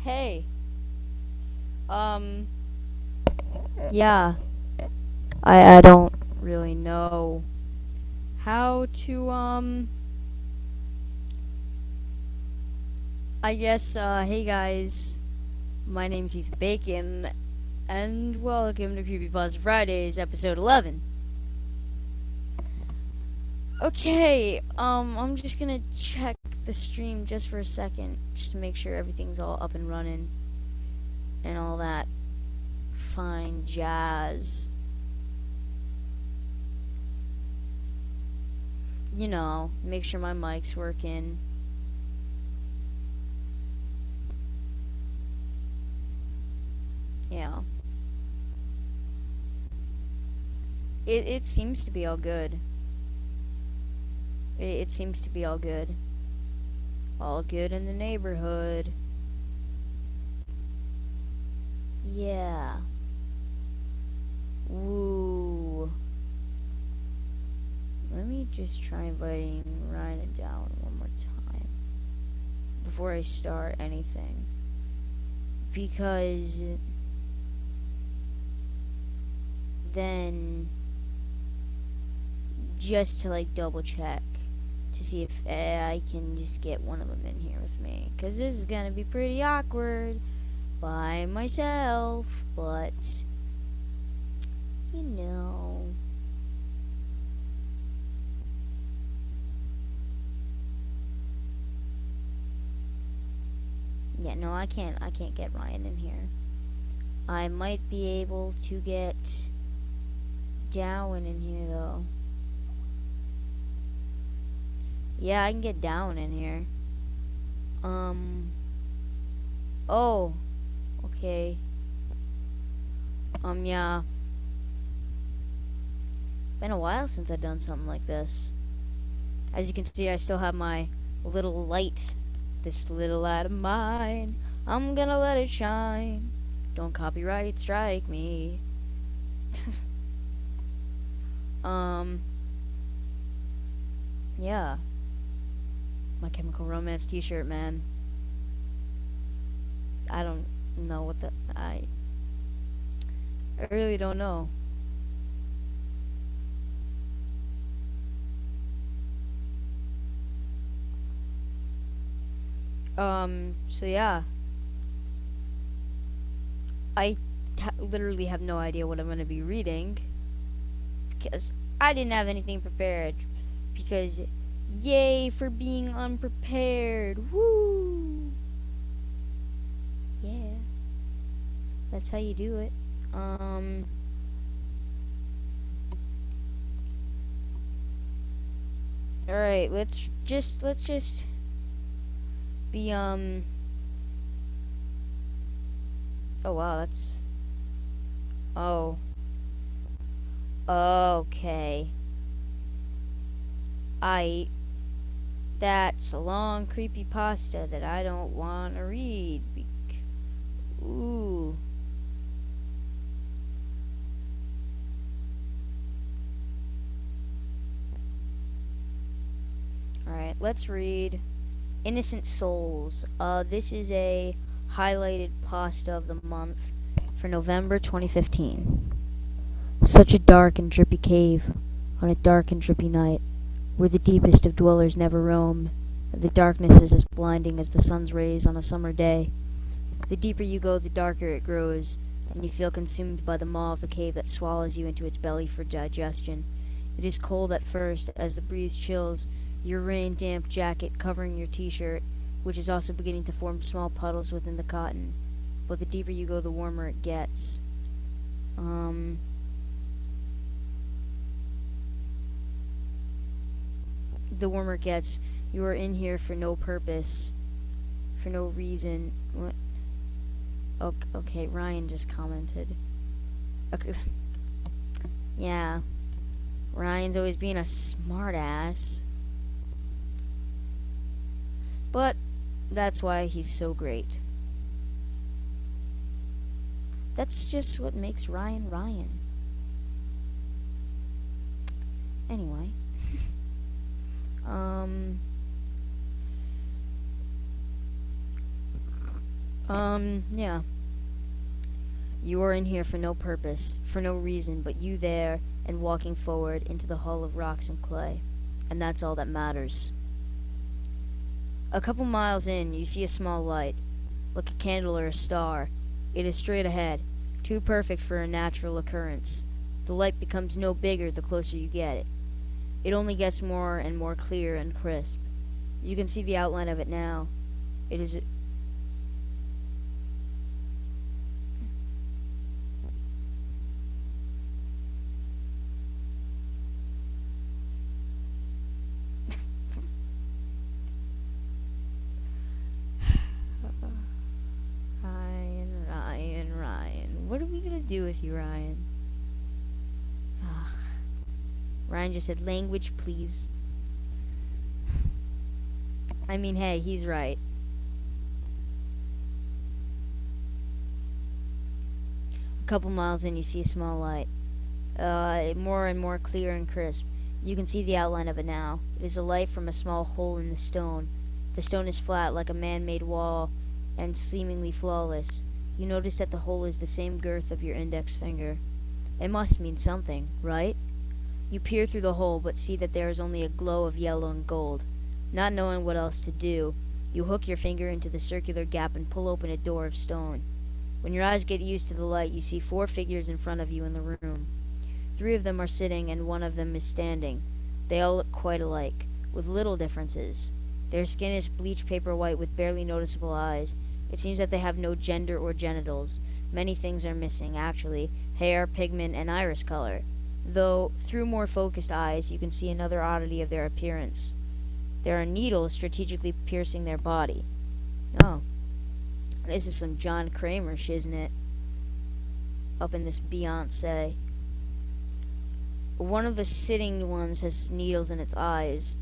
Hey, um, yeah, I don't really know how to, I guess, hey guys, my name's Ethan Bacon, and welcome to Creepypasta Fridays, episode 11. Okay, I'm just gonna check the stream just for a second, just to make sure everything's all up and running, and all that fine jazz. You know, make sure my mic's working. Yeah. It seems to be all good. It seems to be all good. All good in the neighborhood. Yeah. Woo. Let me just try inviting Ryan down one more time before I start anything. Because then just to like double check to see if I can just get one of them in here with me. Because this is going to be pretty awkward by myself, but you know. Yeah, no, I can't get Ryan in here. I might be able to get Dowen in here though. Yeah, I can get Dowen in here. Oh, okay. Yeah. Been a while since I've done something like this. As you can see, I still have my little light. This little light of mine, I'm gonna let it shine. Don't copyright strike me. Yeah. My Chemical Romance t-shirt, man. I don't know what I really don't know. So yeah. I literally have no idea what I'm gonna be reading. Because I didn't have anything prepared. Because, yay for being unprepared. Woo! Yeah. That's how you do it. Alright, let's just be, oh wow, that's, oh. Okay. That's a long creepypasta that I don't want to read. Ooh. Alright, let's read Innocent Souls. This is a highlighted pasta of the month for November 2015. Such a dark and drippy cave on a dark and drippy night, where the deepest of dwellers never roam, and the darkness is as blinding as the sun's rays on a summer day. The deeper you go, the darker it grows, and you feel consumed by the maw of the cave that swallows you into its belly for digestion. It is cold at first, as the breeze chills your rain-damp jacket covering your t-shirt, which is also beginning to form small puddles within the cotton. But the deeper you go, the warmer it gets. The warmer it gets. You are in here for no purpose, for no reason. What? Okay, Ryan just commented. Okay. Yeah. Ryan's always being a smartass. But that's why he's so great. That's just what makes Ryan Ryan. Anyway. Yeah. You are in here for no purpose, for no reason, but you there and walking forward into the hall of rocks and clay. And that's all that matters. A couple miles in, you see a small light, like a candle or a star. It is straight ahead, too perfect for a natural occurrence. The light becomes no bigger the closer you get it. It only gets more and more clear and crisp. You can see the outline of it now. It is Ryan. What are we gonna do with you, Ryan? Ugh. Ryan just said, language, please. I mean, hey, he's right. A couple miles in, you see a small light. More and more clear and crisp. You can see the outline of it now. It is a light from a small hole in the stone. The stone is flat, like a man-made wall, and seemingly flawless. You notice that the hole is the same girth of your index finger. It must mean something, right? You peer through the hole, but see that there is only a glow of yellow and gold. Not knowing what else to do, you hook your finger into the circular gap and pull open a door of stone. When your eyes get used to the light, you see 4 figures in front of you in the room. 3 of them are sitting and 1 of them is standing. They all look quite alike, with little differences. Their skin is bleached paper white with barely noticeable eyes. It seems that they have no gender or genitals. Many things are missing, actually: hair, pigment, and iris color. Though, through more focused eyes, you can see another oddity of their appearance. There are needles strategically piercing their body. Oh. This is some John Kramer shiznit. Up in this Beyonce. One of the sitting ones has needles in its eyes.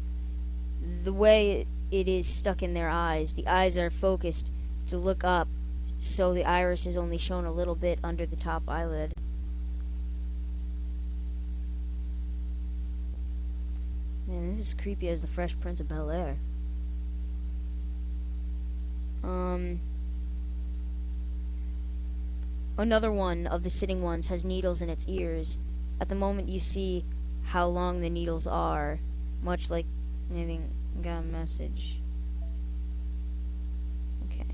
The way it is stuck in their eyes, the eyes are focused to look up, so the iris is only shown a little bit under the top eyelid. Man, this is creepy as the Fresh Prince of Bel-Air. Another one of the sitting ones has needles in its ears. At the moment you see how long the needles are, much like knitting. Got a message. Okay.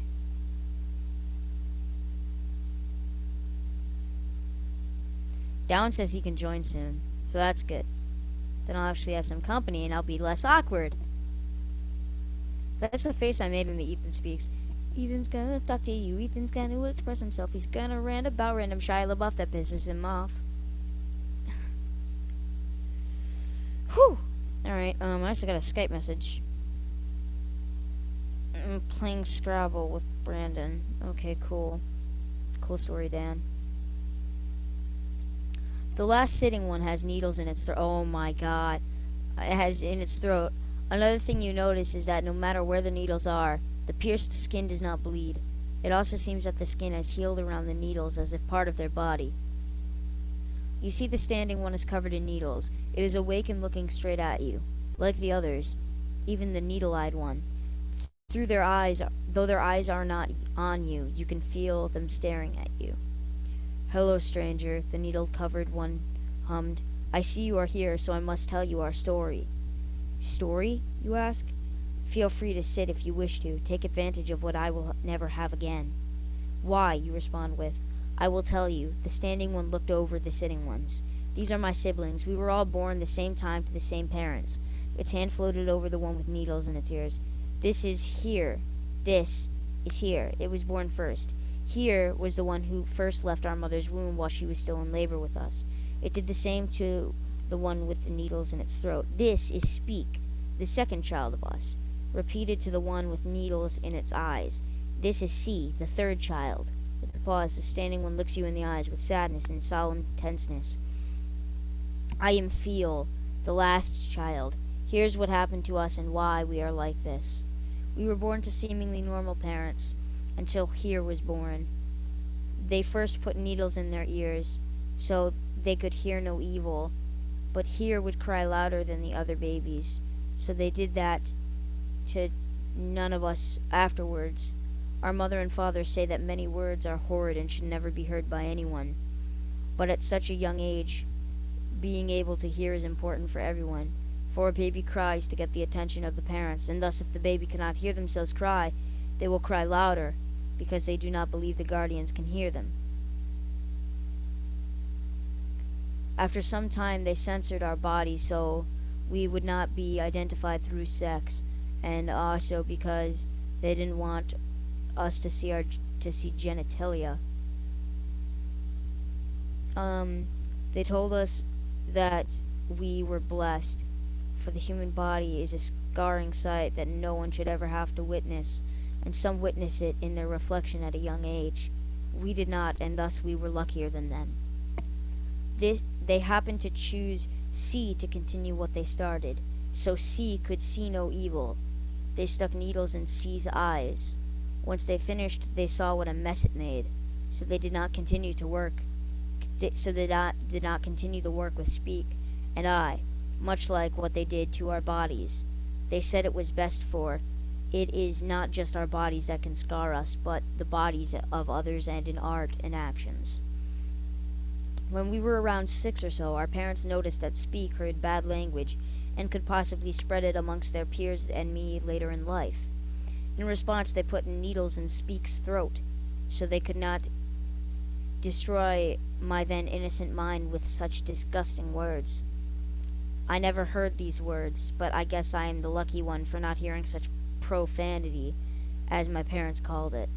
Down says he can join soon, so that's good. Then I'll actually have some company and I'll be less awkward. That's the face I made in the Ethan Speaks. Ethan's gonna talk to you. Ethan's gonna express himself. He's gonna rant about random Shia LaBeouf that pisses him off. Whew. Alright, I also got a Skype message. I'm playing Scrabble with Brandon. Okay, cool. Cool story, Dan. The last sitting one has needles in its throat. Oh my god. It has in its throat. Another thing you notice is that no matter where the needles are, the pierced skin does not bleed. It also seems that the skin has healed around the needles as if part of their body. You see the standing one is covered in needles. It is awake and looking straight at you, like the others, even the needle-eyed one. Through their eyes, though their eyes are not on you, you can feel them staring at you. Hello, stranger, the needle-covered one hummed. I see you are here, so I must tell you our story. Story, you ask? Feel free to sit if you wish to. Take advantage of what I will never have again. Why, you respond with, I will tell you. The standing one looked over the sitting ones. These are my siblings. We were all born the same time to the same parents. Its hand floated over the one with needles in its ears. This is here. This is here. It was born first. Here was the one who first left our mother's womb while she was still in labor with us. It did the same to the one with the needles in its throat. This is Speak, the second child of us. Repeated to the one with needles in its eyes. This is See, the third child. With a pause, the standing one looks you in the eyes with sadness and solemn tenseness. I am Feel, the last child. Here's what happened to us and why we are like this. We were born to seemingly normal parents, until Here was born. They first put needles in their ears, so they could hear no evil, but Here would cry louder than the other babies, so they did that to none of us afterwards. Our mother and father say that many words are horrid and should never be heard by anyone. But at such a young age, being able to hear is important for everyone. For a baby cries to get the attention of the parents, and thus if the baby cannot hear themselves cry, they will cry louder, because they do not believe the guardians can hear them. After some time they censored our bodies so we would not be identified through sex, and also because they didn't want us to see genitalia. They told us that we were blessed, for the human body is a scarring sight that no one should ever have to witness, and some witness it in their reflection at a young age. We did not, and thus we were luckier than them. They happened to choose C to continue what they started, so C could see no evil. They stuck needles in C's eyes. Once they finished, they saw what a mess it made, so they did not continue to work. So they did not continue the work with Speak and I, much like what they did to our bodies. They said it was best, for it is not just our bodies that can scar us, but the bodies of others and in art and actions. When we were around 6 or so, our parents noticed that Speak heard bad language and could possibly spread it amongst their peers and me later in life. In response, they put needles in Speak's throat, so they could not destroy my then innocent mind with such disgusting words. I never heard these words, but I guess I am the lucky one for not hearing such profanity, as my parents called it.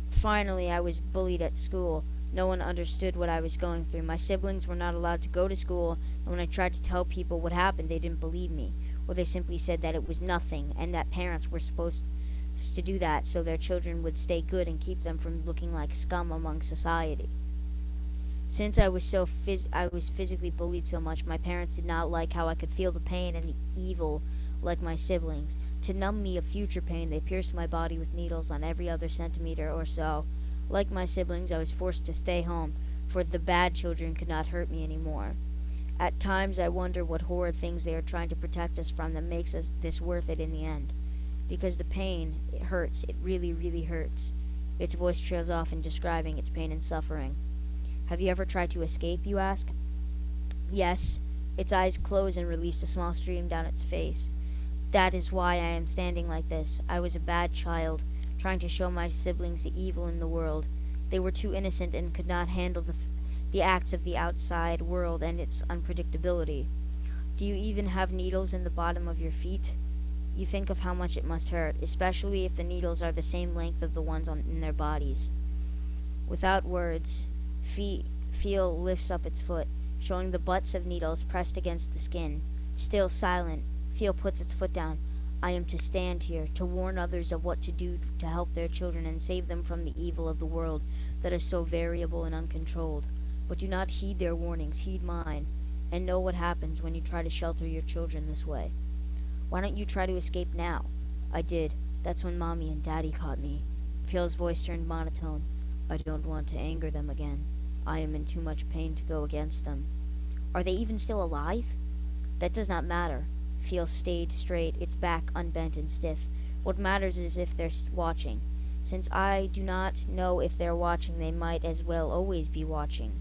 Finally, I was bullied at school. No one understood what I was going through. My siblings were not allowed to go to school, and when I tried to tell people what happened, they didn't believe me, or they simply said that it was nothing, and that parents were supposed to do that so their children would stay good and keep them from looking like scum among society. Since I was physically bullied so much, my parents did not like how I could feel the pain and the evil like my siblings. To numb me of future pain, they pierced my body with needles on every other centimeter or so. Like my siblings, I was forced to stay home, for the bad children could not hurt me anymore. At times I wonder what horrid things they are trying to protect us from that makes this worth it in the end. Because the pain, it hurts, it really, really hurts. Its voice trails off in describing its pain and suffering. Have you ever tried to escape, you ask? Yes. Its eyes closed and released a small stream down its face. That is why I am standing like this. I was a bad child, trying to show my siblings the evil in the world. They were too innocent and could not handle the acts of the outside world and its unpredictability. Do you even have needles in the bottom of your feet? You think of how much it must hurt, especially if the needles are the same length of the ones in their bodies. Without words, Feel lifts up its foot, showing the butts of needles pressed against the skin. Still silent, Feel puts its foot down. I am to stand here, to warn others of what to do to help their children and save them from the evil of the world that is so variable and uncontrolled. But do not heed their warnings, heed mine, and know what happens when you try to shelter your children this way. Why don't you try to escape now? I did. That's when Mommy and Daddy caught me. Feel's voice turned monotone. I don't want to anger them again. I am in too much pain to go against them. Are they even still alive? That does not matter. Feel stayed straight, its back unbent and stiff. What matters is if they're watching. Since I do not know if they're watching, they might as well always be watching.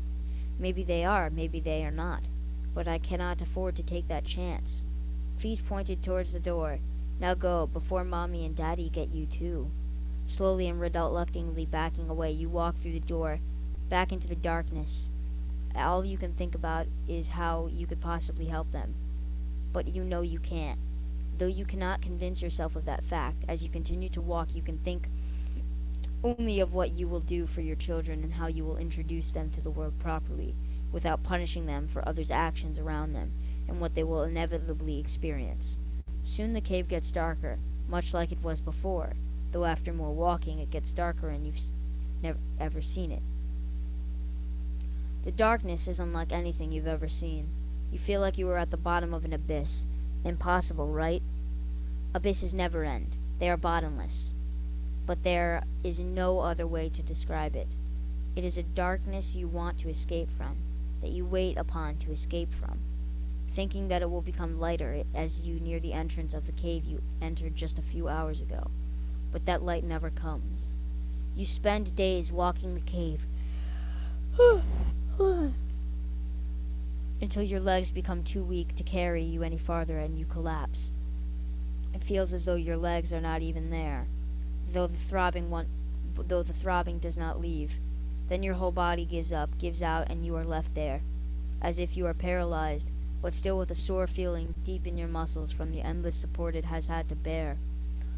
Maybe they are, maybe they are not. But I cannot afford to take that chance. Feet pointed towards the door. Now go, before Mommy and Daddy get you too. Slowly and reluctantly backing away, you walk through the door, back into the darkness. All you can think about is how you could possibly help them. But you know you can't. Though you cannot convince yourself of that fact, as you continue to walk, you can think only of what you will do for your children and how you will introduce them to the world properly, without punishing them for others' actions around them, and what they will inevitably experience. Soon the cave gets darker, much like it was before, though after more walking it gets darker and you've never ever seen it. The darkness is unlike anything you've ever seen. You feel like you are at the bottom of an abyss. Impossible, right? Abysses never end. They are bottomless. But there is no other way to describe it. It is a darkness you want to escape from, that you wait upon to escape from, thinking that it will become lighter as you near the entrance of the cave you entered just a few hours ago. but that light never comes. You spend days walking the cave until your legs become too weak to carry you any farther and you collapse. It feels as though your legs are not even there, though the throbbing does not leave. Then your whole body gives up, gives out, and you are left there, as if you are paralyzed, but still with a sore feeling deep in your muscles from the endless support it has had to bear.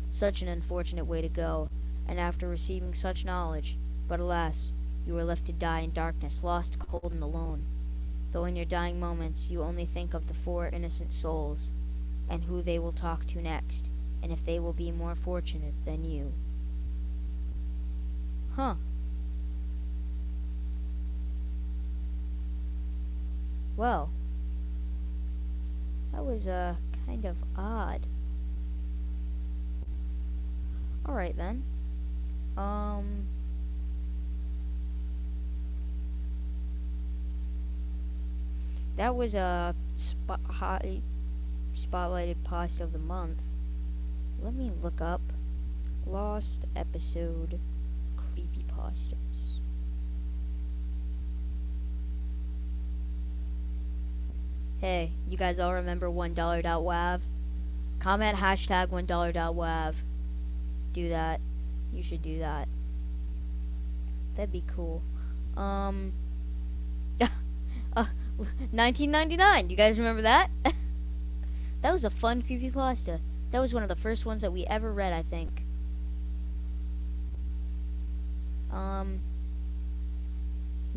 Such an unfortunate way to go, and after receiving such knowledge, but alas, you are left to die in darkness, lost, cold, and alone. Though in your dying moments you only think of the 4 innocent souls, and who they will talk to next, and if they will be more fortunate than you. Huh. Well, that was, kind of odd. Alright then. That was a spotlighted pasta of the month. Let me look up lost episode creepypastas. Hey, you guys all remember $1.wav? Comment hashtag $1.wav. Do that. You should do that. That'd be cool. 1999. You guys remember that? That was a fun creepypasta. That was one of the first ones that we ever read, I think.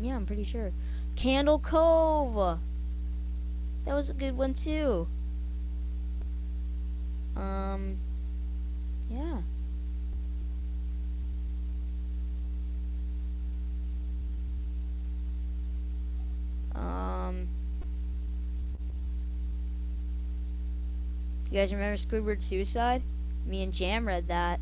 Yeah, I'm pretty sure. Candle Cove. That was a good one too. Yeah. You guys remember Squidward Suicide? Me and Jam read that.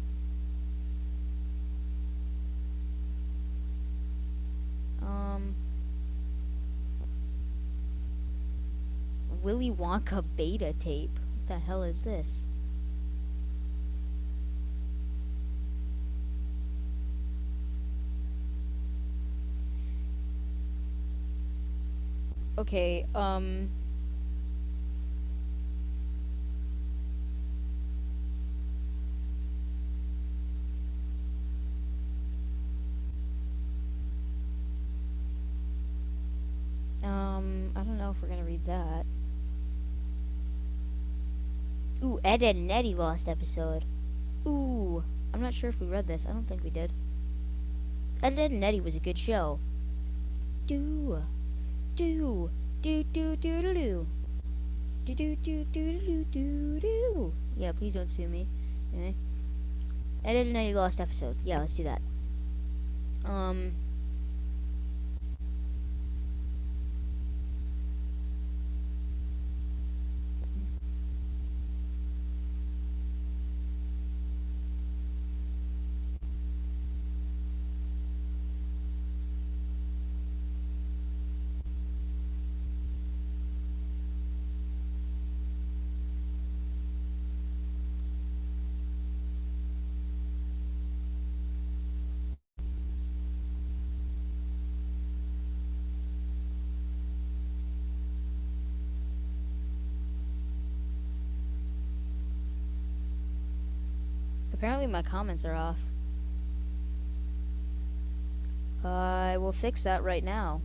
Willy Wonka beta tape. What the hell is this? Okay, I don't know if we're gonna read that. Ooh, Ed, Ed and Eddie lost episode. Ooh, I'm not sure if we read this. I don't think we did. Ed, Ed and Eddie was a good show. Do, do, do, do, do, do, do. Do, do, do, do, do, do, do. Yeah, please don't sue me. Okay. Ed, Ed and Eddie lost episode. Yeah, let's do that. Apparently my comments are off. I will fix that right now.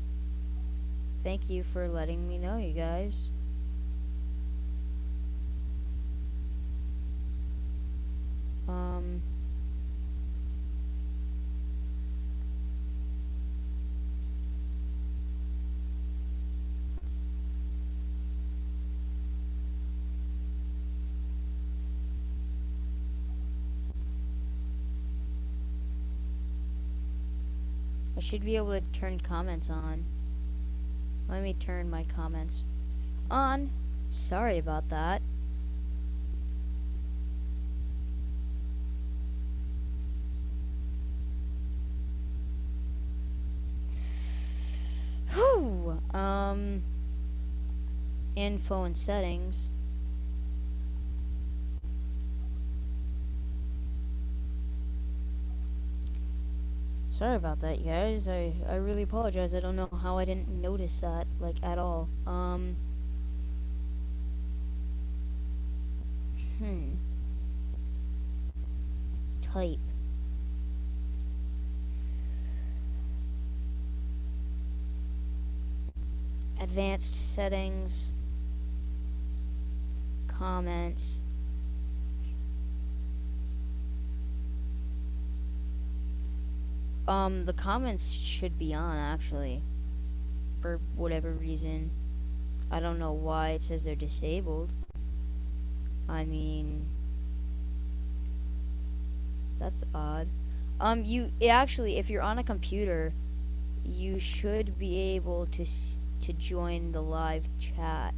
Thank you for letting me know, you guys. I should be able to turn comments on. Let me turn my comments on. Sorry about that. Whew. Info and settings. Sorry about that, you guys. I really apologize. I don't know how I didn't notice that, like, at all. Hmm. Type. Advanced settings. Comments. The comments should be on, actually. For whatever reason. I don't know why it says they're disabled. I mean, that's odd. Actually, if you're on a computer, you should be able to join the live chat.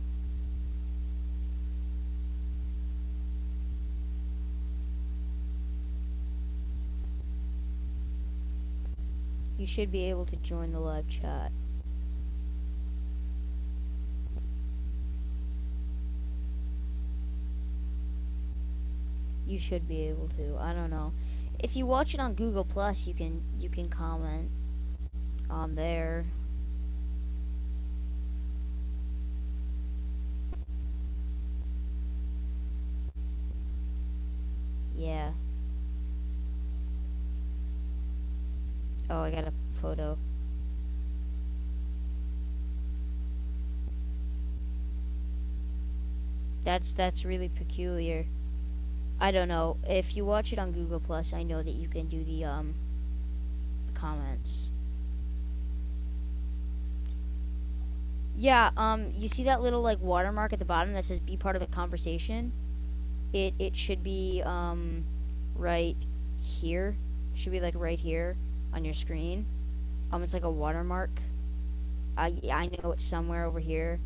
You should be able to join the live chat. You should be able to. I don't know. If you watch it on Google Plus, you can comment on there. Yeah. Oh, I got a photo. That's really peculiar. I don't know. If you watch it on Google Plus, I know that you can do the comments. Yeah, you see that little like watermark at the bottom that says be part of the conversation? It should be right here. Should be like right here on your screen. It's like a watermark. I know it's somewhere over here.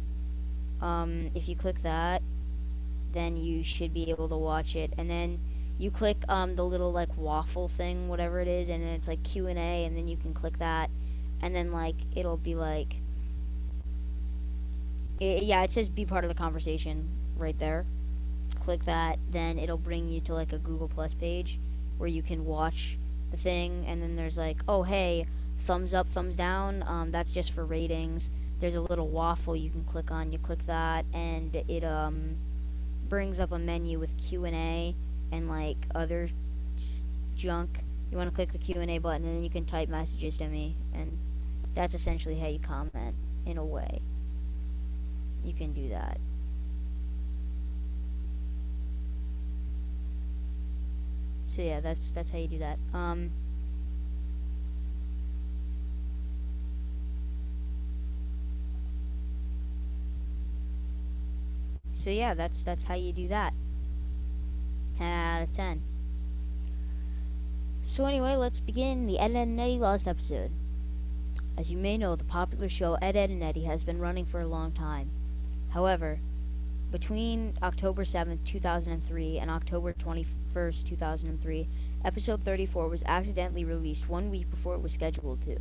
If you click that, then you should be able to watch it. And then you click the little like waffle thing, whatever it is, and then it's like Q&A, and then you can click that, and then like it'll be like yeah, it says be part of the conversation right there. Click that, then it'll bring you to like a Google Plus page where you can watch the thing, and then there's like, oh hey, thumbs up, thumbs down, that's just for ratings. There's a little waffle you can click on. You click that, and it brings up a menu with Q&A and like other junk. You want to click the Q&A button, and then you can type messages to me, and that's essentially how you comment in a way. You can do that. So yeah, that's how you do that. So yeah, that's how you do that. 10 out of 10. So anyway, let's begin the Ed, Edd and Eddy Lost episode. As you may know, the popular show Ed, Edd and Eddy has been running for a long time. However, between October 7th, 2003 and October 21st, 2003, episode 34 was accidentally released 1 week before it was scheduled to.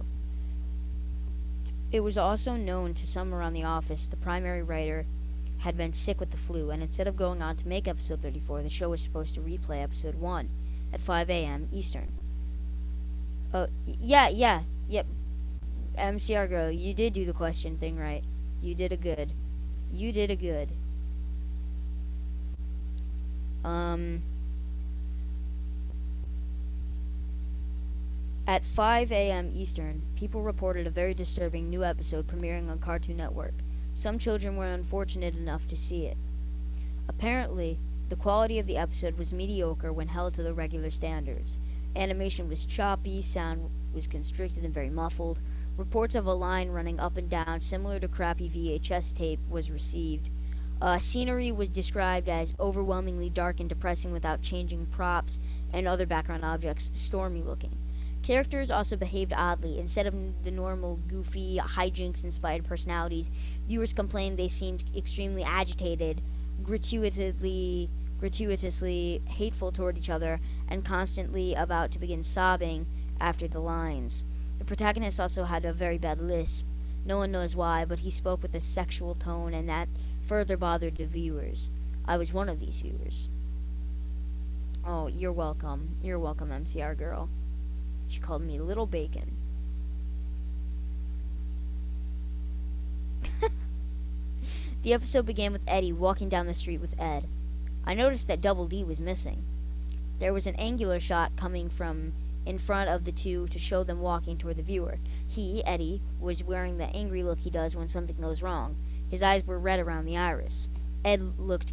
It was also known to some around the office the primary writer had been sick with the flu, and instead of going on to make episode 34, the show was supposed to replay episode 1 at 5 a.m. Eastern. Yep. MCR girl, you did do the question thing right. You did a good. At 5 a.m. Eastern, people reported a very disturbing new episode premiering on Cartoon Network. Some children were unfortunate enough to see it. Apparently, the quality of the episode was mediocre when held to the regular standards. Animation was choppy, sound was constricted and very muffled. Reports of a line running up and down, similar to crappy VHS tape, was received. Scenery was described as overwhelmingly dark and depressing without changing props and other background objects, stormy looking. Characters also behaved oddly. Instead of the normal goofy, hijinks-inspired personalities, viewers complained they seemed extremely agitated, gratuitously hateful toward each other, and constantly about to begin sobbing after the lines. The protagonist also had a very bad lisp. No one knows why, but he spoke with a sexual tone, and that further bothered the viewers. I was one of these viewers. Oh, you're welcome. You're welcome, MCR girl. She called me Little Bacon. The episode began with Eddie walking down the street with Ed. I noticed that Double D was missing. There was an angular shot coming from in front of the two to show them walking toward the viewer. He, Eddie, was wearing the angry look he does when something goes wrong. His eyes were red around the iris. Ed looked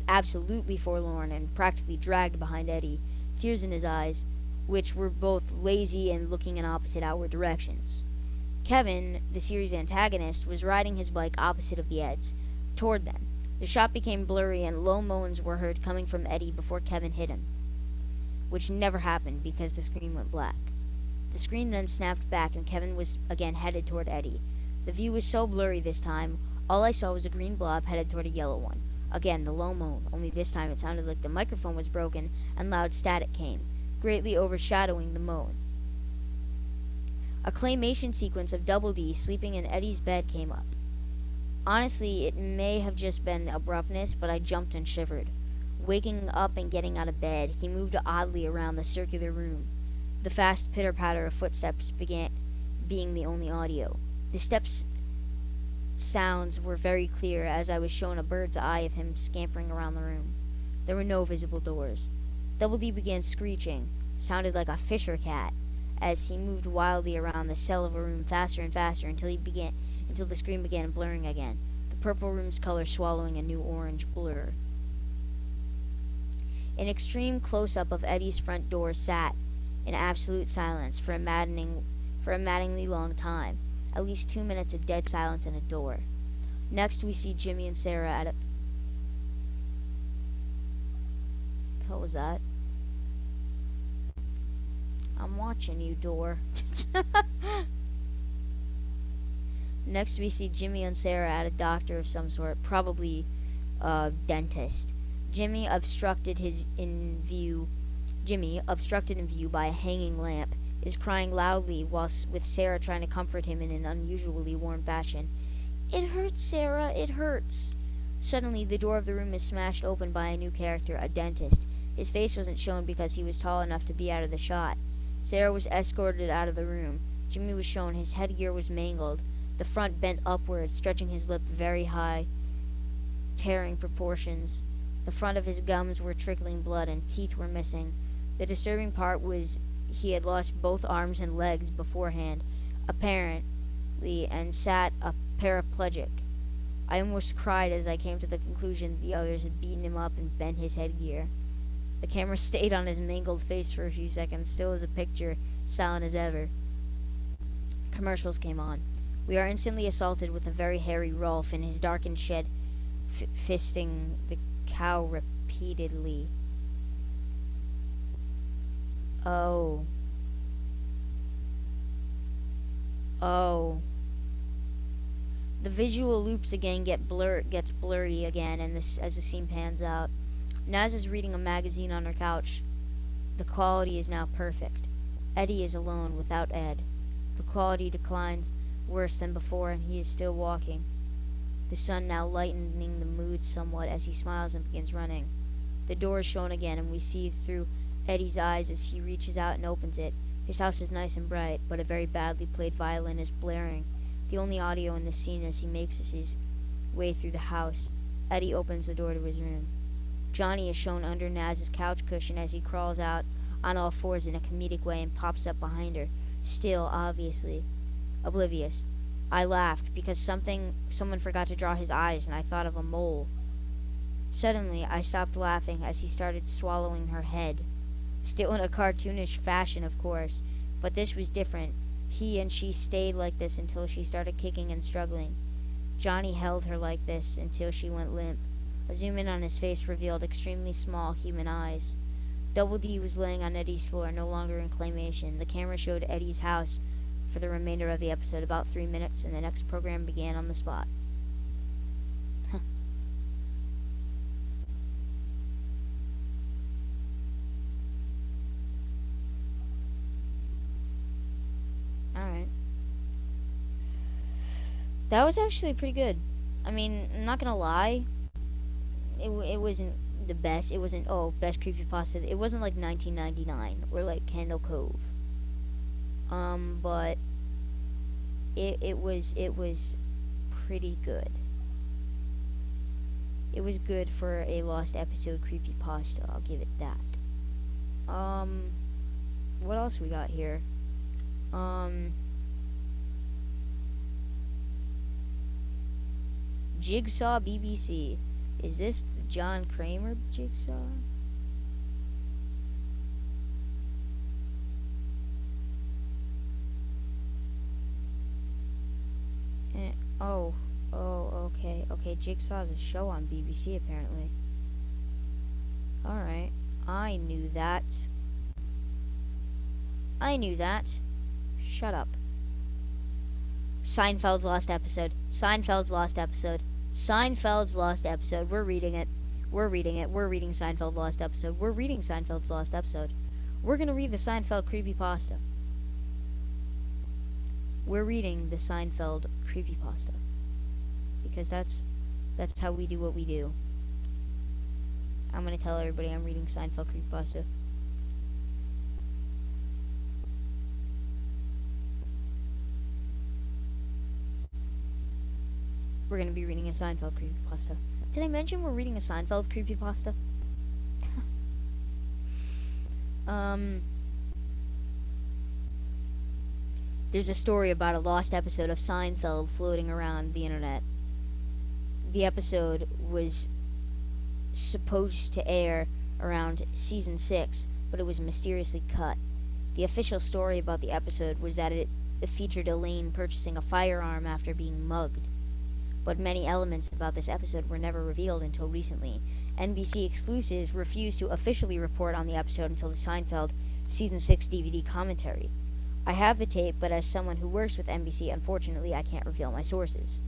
absolutely forlorn and practically dragged behind Eddie, tears in his eyes, which were both lazy and looking in opposite outward directions. Kevin, the series antagonist, was riding his bike opposite of the Eds, toward them. The shot became blurry and low moans were heard coming from Eddie before Kevin hit him, which never happened because the screen went black. The screen then snapped back and Kevin was again headed toward Eddie. The view was so blurry this time, all I saw was a green blob headed toward a yellow one. Again, the low moan, only this time it sounded like the microphone was broken and loud static came, greatly overshadowing the moan. A claymation sequence of Double D sleeping in Eddie's bed came up. Honestly, it may have just been abruptness, but I jumped and shivered. Waking up and getting out of bed, he moved oddly around the circular room. The fast pitter-patter of footsteps began being the only audio. The steps sounds were very clear as I was shown a bird's eye of him scampering around the room. There were no visible doors. Double D began screeching, sounded like a fisher cat, as he moved wildly around the cell of a room faster and faster until the screen began blurring again, the purple room's color swallowing a new orange blur. An extreme close-up of Eddie's front door sat in absolute silence for a maddeningly long time, at least 2 minutes of dead silence in a door. Next, we see Jimmy and Sarah at a... What was that? I'm watching you, door. Next, we see Jimmy and Sarah at a doctor of some sort, probably a dentist. Jimmy, obstructed in view by a hanging lamp, is crying loudly with Sarah trying to comfort him in an unusually warm fashion. "It hurts, Sarah, it hurts." Suddenly, the door of the room is smashed open by a new character, a dentist. His face wasn't shown because he was tall enough to be out of the shot. Sarah was escorted out of the room. Jimmy was shown. His headgear was mangled, the front bent upward, stretching his lip very high, tearing proportions. The front of his gums were trickling blood and teeth were missing. The disturbing part was he had lost both arms and legs beforehand, apparently, and sat a paraplegic. I almost cried as I came to the conclusion that the others had beaten him up and bent his headgear. The camera stayed on his mangled face for a few seconds, still as a picture, silent as ever. Commercials came on. We are instantly assaulted with a very hairy Rolf in his darkened shed, fisting the cow repeatedly. Oh. The visual loops again gets blurry again, and as the scene pans out. Naz is reading a magazine on her couch. The quality is now perfect. Eddie is alone without Ed. The quality declines worse than before, and he is still walking. The sun now lightening the mood somewhat as he smiles and begins running. The door is shown again, and we see through Eddie's eyes as he reaches out and opens it. His house is nice and bright, but a very badly played violin is blaring. The only audio in the scene as he makes his way through the house. Eddie opens the door to his room. Johnny is shown under Naz's couch cushion as he crawls out on all fours in a comedic way and pops up behind her, still obviously oblivious. I laughed because someone forgot to draw his eyes, and I thought of a mole. Suddenly, I stopped laughing as he started swallowing her head. Still in a cartoonish fashion, of course, but this was different. He and she stayed like this until she started kicking and struggling. Johnny held her like this until she went limp. A zoom in on his face revealed extremely small human eyes. Double D was laying on Eddie's floor, no longer in claymation. The camera showed Eddie's house for the remainder of the episode, about 3 minutes, and the next program began on the spot. Alright. That was actually pretty good. I mean, I'm not gonna lie. It wasn't the best. It wasn't, best creepypasta. It wasn't like 1999 or like Candle Cove. But it was pretty good. It was good for a lost episode creepypasta. I'll give it that. What else we got here? Um, Jigsaw BBC. Is this the John Kramer Jigsaw? Eh, oh, okay, okay. Jigsaw is a show on BBC apparently. All right, I knew that. I knew that. Shut up. Seinfeld's lost episode. Seinfeld's lost episode. Seinfeld's lost episode. We're reading it. We're reading it. We're reading Seinfeld lost episode. We're reading Seinfeld's lost episode. We're gonna read the Seinfeld creepypasta. We're reading the Seinfeld creepypasta because that's how we do what we do. I'm gonna tell everybody I'm reading Seinfeld creepypasta. We're gonna be reading a Seinfeld creepypasta. Did I mention we're reading a Seinfeld creepypasta? There's a story about a lost episode of Seinfeld floating around the internet. The episode was supposed to air around season 6, but it was mysteriously cut. The official story about the episode was that it featured Elaine purchasing a firearm after being mugged. But many elements about this episode were never revealed until recently. NBC exclusives refused to officially report on the episode until the Seinfeld season 6 DVD commentary. I have the tape, but as someone who works with NBC, unfortunately, I can't reveal my sources.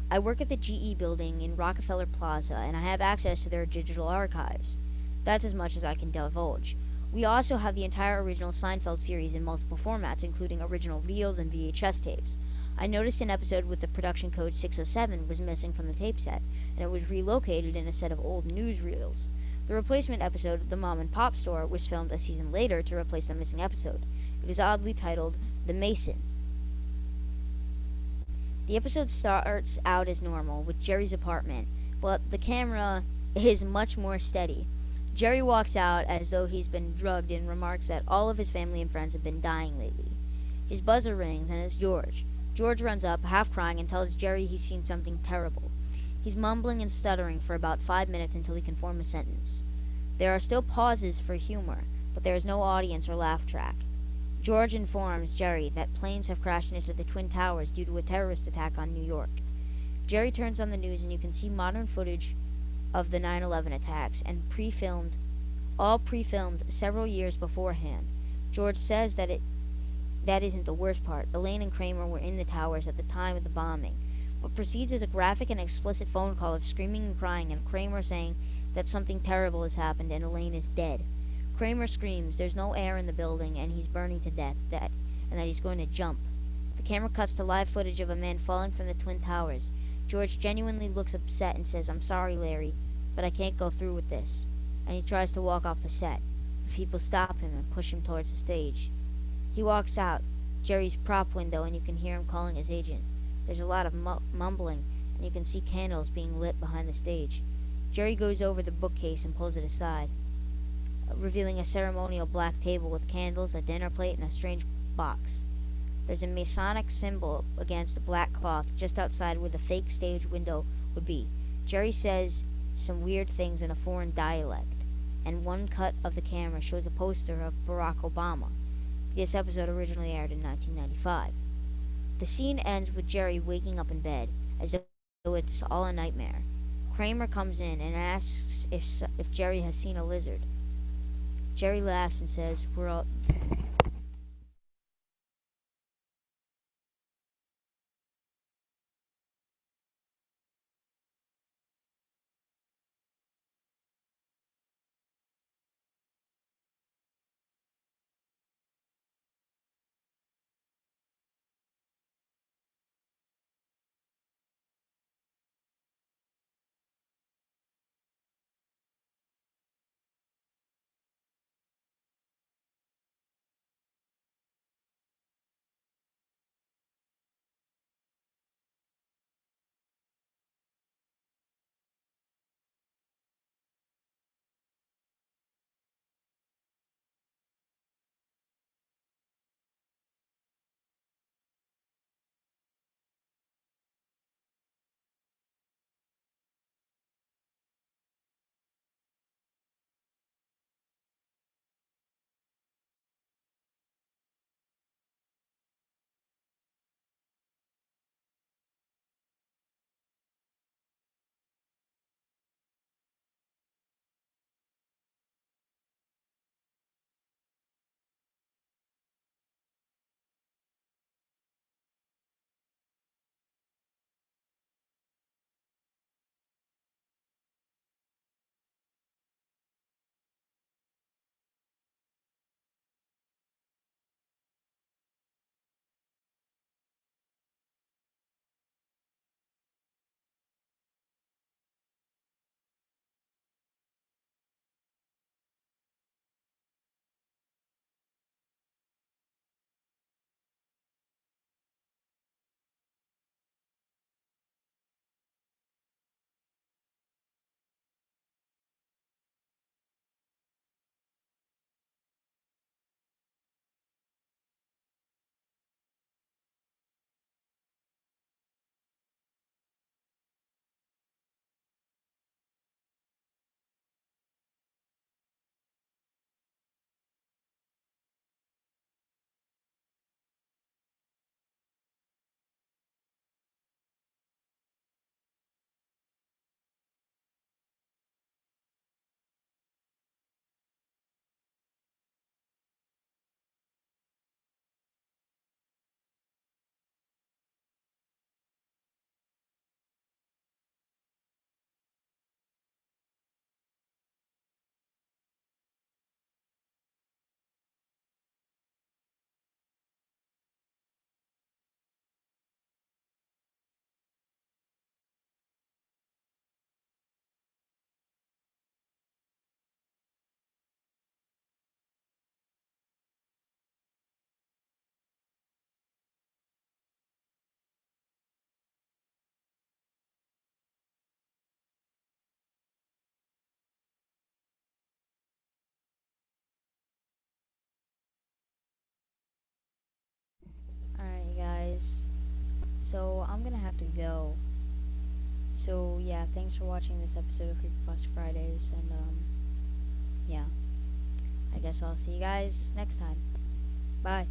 I work at the GE building in Rockefeller Plaza, and I have access to their digital archives. That's as much as I can divulge. We also have the entire original Seinfeld series in multiple formats, including original reels and VHS tapes. I noticed an episode with the production code 607 was missing from the tape set, and it was relocated in a set of old newsreels. The replacement episode, The Mom and Pop Store, was filmed a season later to replace the missing episode. It is oddly titled The Mason. The episode starts out as normal, with Jerry's apartment, but the camera is much more steady. Jerry walks out as though he's been drugged and remarks that all of his family and friends have been dying lately. His buzzer rings and it's George. George runs up, half crying, and tells Jerry he's seen something terrible. He's mumbling and stuttering for about 5 minutes until he can form a sentence. There are still pauses for humor, but there is no audience or laugh track. George informs Jerry that planes have crashed into the Twin Towers due to a terrorist attack on New York. Jerry turns on the news and you can see modern footage of the 9/11 attacks and all pre-filmed several years beforehand. George says that isn't the worst part. Elaine and Kramer were in the towers at the time of the bombing. What precedes is a graphic and explicit phone call of screaming and crying and Kramer saying that something terrible has happened and Elaine is dead. Kramer screams there's no air in the building and he's burning to death, and that he's going to jump. The camera cuts to live footage of a man falling from the Twin Towers. George genuinely looks upset and says, "I'm sorry, Larry, but I can't go through with this." And he tries to walk off the set. People stop him and push him towards the stage. He walks out Jerry's prop window and you can hear him calling his agent. There's a lot of mumbling and you can see candles being lit behind the stage. Jerry goes over the bookcase and pulls it aside, revealing a ceremonial black table with candles, a dinner plate, and a strange box. There's a Masonic symbol against the black cloth just outside where the fake stage window would be. Jerry says some weird things in a foreign dialect, and one cut of the camera shows a poster of Barack Obama. This episode originally aired in 1995. The scene ends with Jerry waking up in bed, as though it's all a nightmare. Kramer comes in and asks if Jerry has seen a lizard. Jerry laughs and says, "We're all..." So I'm gonna have to go. So yeah, thanks for watching this episode of Creepypasta Fridays, and yeah, I guess I'll see you guys next time. Bye.